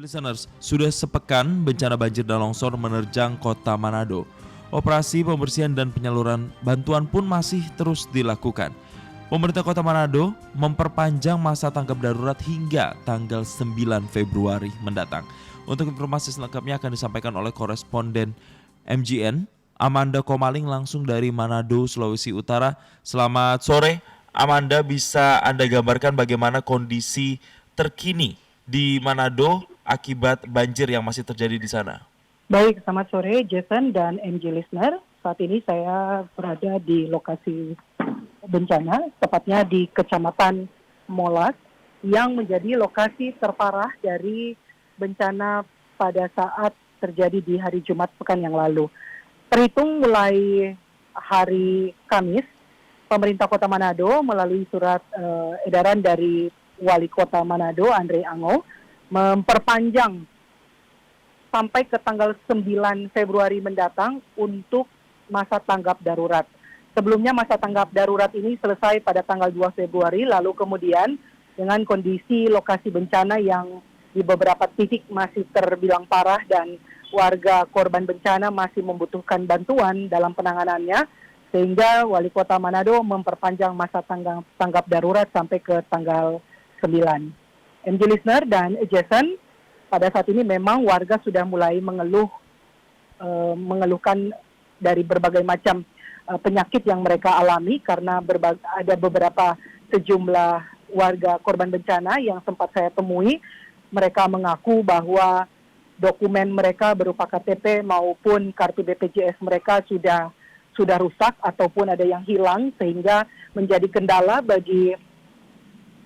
Listeners, sudah sepekan bencana banjir dan longsor menerjang kota Manado. Operasi pembersihan dan penyaluran bantuan pun masih terus dilakukan. Pemerintah kota Manado memperpanjang masa tanggap darurat hingga tanggal 9 Februari mendatang. Untuk informasi selengkapnya akan disampaikan oleh koresponden MGN, Amanda Komaling langsung dari Manado, Sulawesi Utara. Selamat sore, Amanda, bisa Anda gambarkan bagaimana kondisi terkini di Manado akibat banjir yang masih terjadi di sana? Baik, selamat sore Jason dan MG Listener. Saat ini saya berada di lokasi bencana, tepatnya di Kecamatan Molas, yang menjadi lokasi terparah dari bencana pada saat terjadi di hari Jumat pekan yang lalu. Terhitung mulai hari Kamis, pemerintah Kota Manado melalui surat edaran dari Wali Kota Manado, Andre Ango, memperpanjang sampai ke tanggal 9 Februari mendatang untuk masa tanggap darurat. Sebelumnya masa tanggap darurat ini selesai pada tanggal 2 Februari, lalu kemudian dengan kondisi lokasi bencana yang di beberapa titik masih terbilang parah dan warga korban bencana masih membutuhkan bantuan dalam penanganannya, sehingga Wali Kota Manado memperpanjang masa tanggap darurat sampai ke tanggal 9. MG Listener dan Jason, pada saat ini memang warga sudah mulai mengeluhkan dari berbagai macam penyakit yang mereka alami karena ada beberapa sejumlah warga korban bencana yang sempat saya temui. Mereka mengaku bahwa dokumen mereka berupa KTP maupun kartu BPJS mereka sudah rusak ataupun ada yang hilang, sehingga menjadi kendala bagi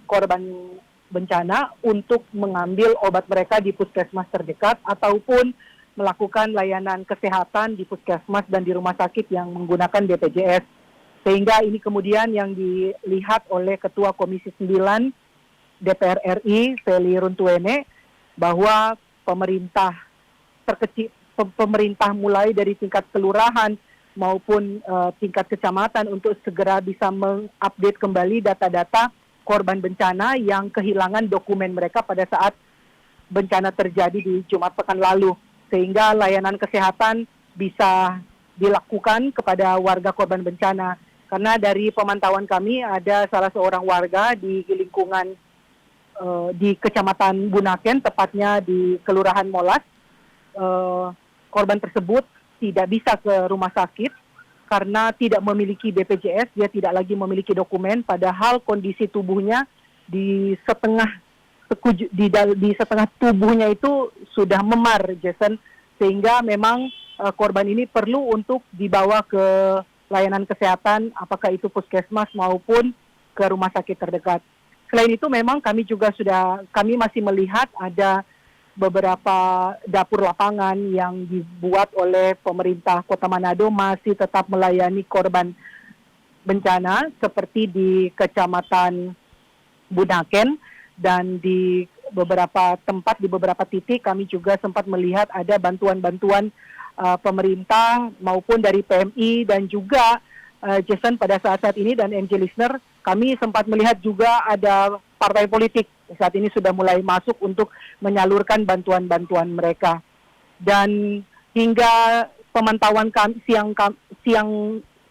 korban bencana untuk mengambil obat mereka di puskesmas terdekat ataupun melakukan layanan kesehatan di puskesmas dan di rumah sakit yang menggunakan BPJS. Sehingga ini kemudian yang dilihat oleh Ketua Komisi 9 DPR RI, Feli Runtuene, bahwa pemerintah mulai dari tingkat kelurahan maupun tingkat kecamatan untuk segera bisa mengupdate kembali data-data korban bencana yang kehilangan dokumen mereka pada saat bencana terjadi di Jumat pekan lalu, sehingga layanan kesehatan bisa dilakukan kepada warga korban bencana. Karena dari pemantauan kami ada salah seorang warga di lingkungan di Kecamatan Bunaken, tepatnya di Kelurahan Molas, korban tersebut tidak bisa ke rumah sakit karena tidak memiliki BPJS, dia tidak lagi memiliki dokumen, padahal kondisi tubuhnya di setengah tubuhnya itu sudah memar, Jason, sehingga memang korban ini perlu untuk dibawa ke layanan kesehatan, apakah itu puskesmas maupun ke rumah sakit terdekat. Selain itu memang kami masih melihat ada beberapa dapur lapangan yang dibuat oleh pemerintah Kota Manado masih tetap melayani korban bencana seperti di Kecamatan Bunaken, dan di beberapa tempat, di beberapa titik kami juga sempat melihat ada bantuan-bantuan pemerintah maupun dari PMI dan juga Jason pada saat ini dan MJ Listener, kami sempat melihat juga ada partai politik saat ini sudah mulai masuk untuk menyalurkan bantuan-bantuan mereka. Dan hingga pemantauan kami siang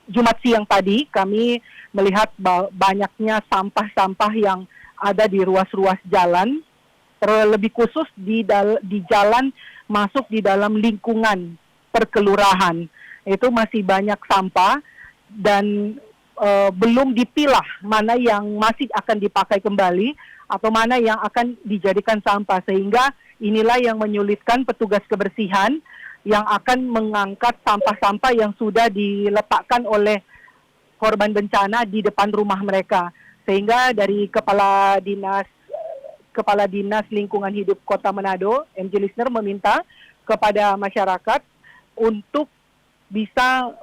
Jumat siang tadi, kami melihat banyaknya sampah-sampah yang ada di ruas-ruas jalan, terlebih khusus di jalan masuk di dalam lingkungan perkelurahan. Itu masih banyak sampah dan belum dipilah mana yang masih akan dipakai kembali atau mana yang akan dijadikan sampah, sehingga inilah yang menyulitkan petugas kebersihan yang akan mengangkat sampah-sampah yang sudah diletakkan oleh korban bencana di depan rumah mereka. Sehingga dari Kepala Dinas Lingkungan Hidup Kota Manado, MJ Listener, meminta kepada masyarakat untuk bisa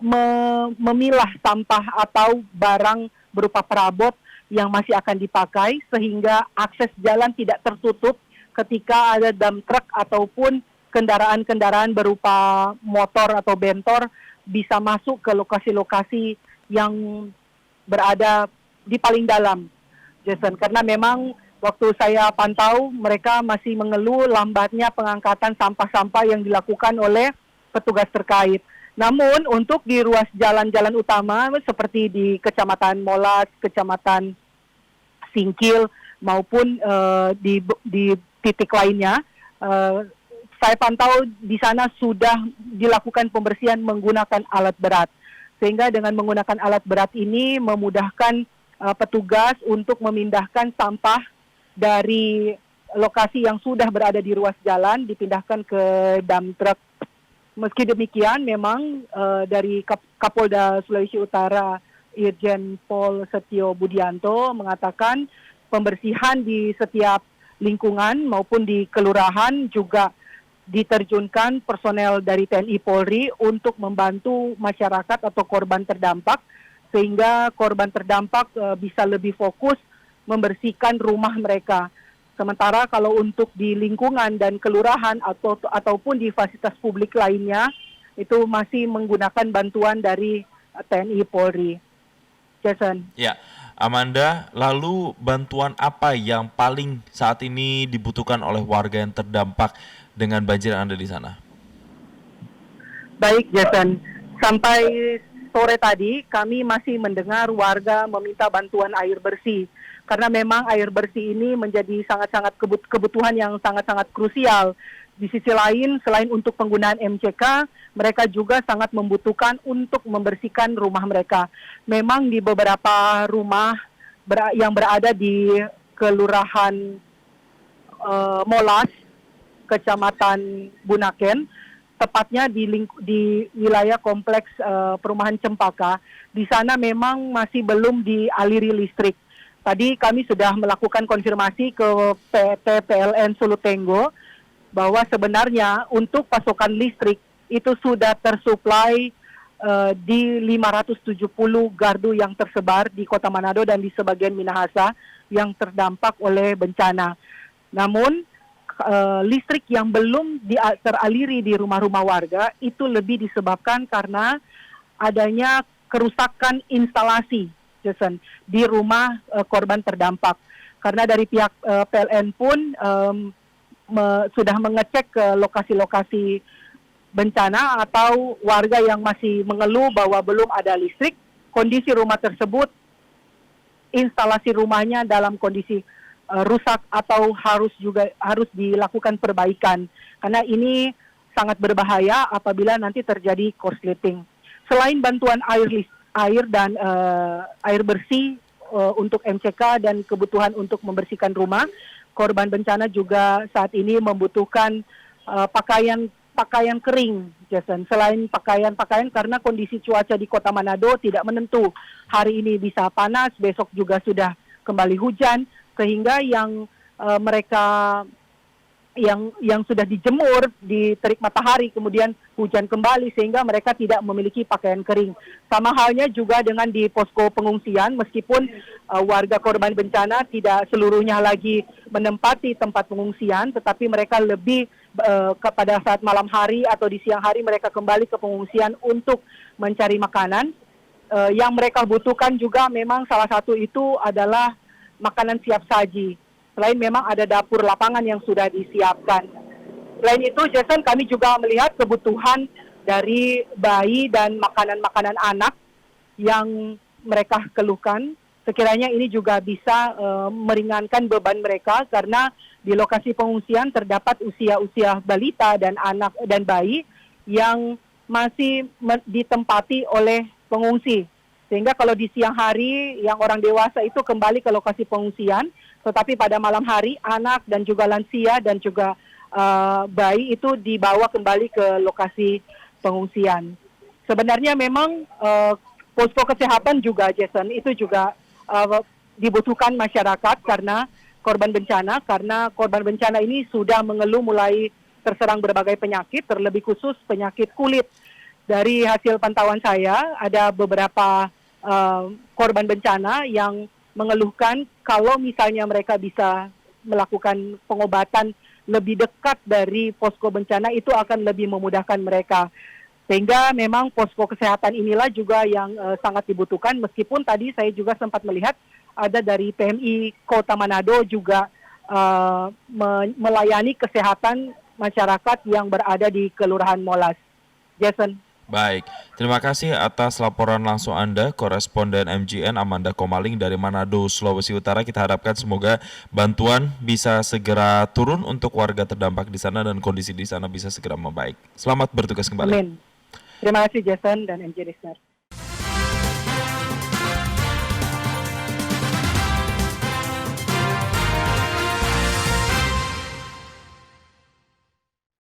memilah sampah atau barang berupa perabot yang masih akan dipakai, sehingga akses jalan tidak tertutup ketika ada dump truck ataupun kendaraan-kendaraan berupa motor atau bentor bisa masuk ke lokasi-lokasi yang berada di paling dalam, Jason. Karena memang waktu saya pantau mereka masih mengeluh lambatnya pengangkatan sampah-sampah yang dilakukan oleh petugas terkait. Namun untuk di ruas jalan-jalan utama seperti di Kecamatan Molas, Kecamatan Singkil maupun di titik lainnya, saya pantau di sana sudah dilakukan pembersihan menggunakan alat berat. Sehingga dengan menggunakan alat berat ini memudahkan petugas untuk memindahkan sampah dari lokasi yang sudah berada di ruas jalan dipindahkan ke dump truck. Meski demikian, memang dari Kapolda Sulawesi Utara Irjen Pol Setio Budianto mengatakan pembersihan di setiap lingkungan maupun di kelurahan juga diterjunkan personel dari TNI Polri untuk membantu masyarakat atau korban terdampak, sehingga korban terdampak bisa lebih fokus membersihkan rumah mereka. Sementara kalau untuk di lingkungan dan kelurahan ataupun di fasilitas publik lainnya, itu masih menggunakan bantuan dari TNI Polri. Jason. Ya, Amanda, lalu bantuan apa yang paling saat ini dibutuhkan oleh warga yang terdampak dengan banjir yang ada di sana? Baik, Jason. Sampai sore tadi kami masih mendengar warga meminta bantuan air bersih. Karena memang air bersih ini menjadi sangat-sangat kebutuhan yang sangat-sangat krusial. Di sisi lain, selain untuk penggunaan MCK, mereka juga sangat membutuhkan untuk membersihkan rumah mereka. Memang di beberapa rumah yang berada di Kelurahan Molas, Kecamatan Bunaken, tepatnya di wilayah kompleks perumahan Cempaka, di sana memang masih belum dialiri listrik. Tadi kami sudah melakukan konfirmasi ke PT PLN Sulutenggo bahwa sebenarnya untuk pasokan listrik itu sudah tersuplai di 570 gardu yang tersebar di Kota Manado dan di sebagian Minahasa yang terdampak oleh bencana. Namun listrik yang belum teraliri di rumah-rumah warga itu lebih disebabkan karena adanya kerusakan instalasi, Jason, di rumah korban terdampak. Karena dari pihak PLN pun sudah mengecek ke lokasi-lokasi bencana atau warga yang masih mengeluh bahwa belum ada listrik, kondisi rumah tersebut, instalasi rumahnya dalam kondisi rusak atau harus dilakukan perbaikan. Karena ini sangat berbahaya apabila nanti terjadi korsleting. Selain bantuan air dan air bersih untuk MCK dan kebutuhan untuk membersihkan rumah, korban bencana juga saat ini membutuhkan pakaian kering, Jason. Selain pakaian karena kondisi cuaca di Kota Manado tidak menentu. Hari ini bisa panas, besok juga sudah kembali hujan, sehingga yang mereka yang sudah dijemur di terik matahari kemudian hujan kembali sehingga mereka tidak memiliki pakaian kering. Sama halnya juga dengan di posko pengungsian, meskipun warga korban bencana tidak seluruhnya lagi menempati tempat pengungsian, tetapi mereka lebih pada saat malam hari atau di siang hari mereka kembali ke pengungsian untuk mencari makanan. Yang mereka butuhkan juga memang salah satu itu adalah makanan siap saji. Selain memang ada dapur lapangan yang sudah disiapkan. Selain itu, Jason, kami juga melihat kebutuhan dari bayi dan makanan-makanan anak yang mereka keluhkan. Sekiranya ini juga bisa meringankan beban mereka karena di lokasi pengungsian terdapat usia-usia balita dan anak dan bayi yang masih ditempati oleh pengungsi. Sehingga kalau di siang hari yang orang dewasa itu kembali ke lokasi pengungsian, tetapi pada malam hari anak dan juga lansia dan juga bayi itu dibawa kembali ke lokasi pengungsian. Sebenarnya memang posko kesehatan juga, Jason, itu juga dibutuhkan masyarakat karena korban bencana ini sudah mengeluh mulai terserang berbagai penyakit, terlebih khusus penyakit kulit. Dari hasil pantauan saya ada beberapa korban bencana yang mengeluhkan kalau misalnya mereka bisa melakukan pengobatan lebih dekat dari posko bencana itu akan lebih memudahkan mereka. Sehingga memang posko kesehatan inilah juga yang sangat dibutuhkan, meskipun tadi saya juga sempat melihat ada dari PMI Kota Manado juga melayani kesehatan masyarakat yang berada di Kelurahan Molas. Jason. Baik, terima kasih atas laporan langsung Anda, koresponden MGN Amanda Komaling dari Manado, Sulawesi Utara. Kita harapkan semoga bantuan bisa segera turun untuk warga terdampak di sana dan kondisi di sana bisa segera membaik. Selamat bertugas kembali. Amin. Terima kasih Jason dan MG Listener.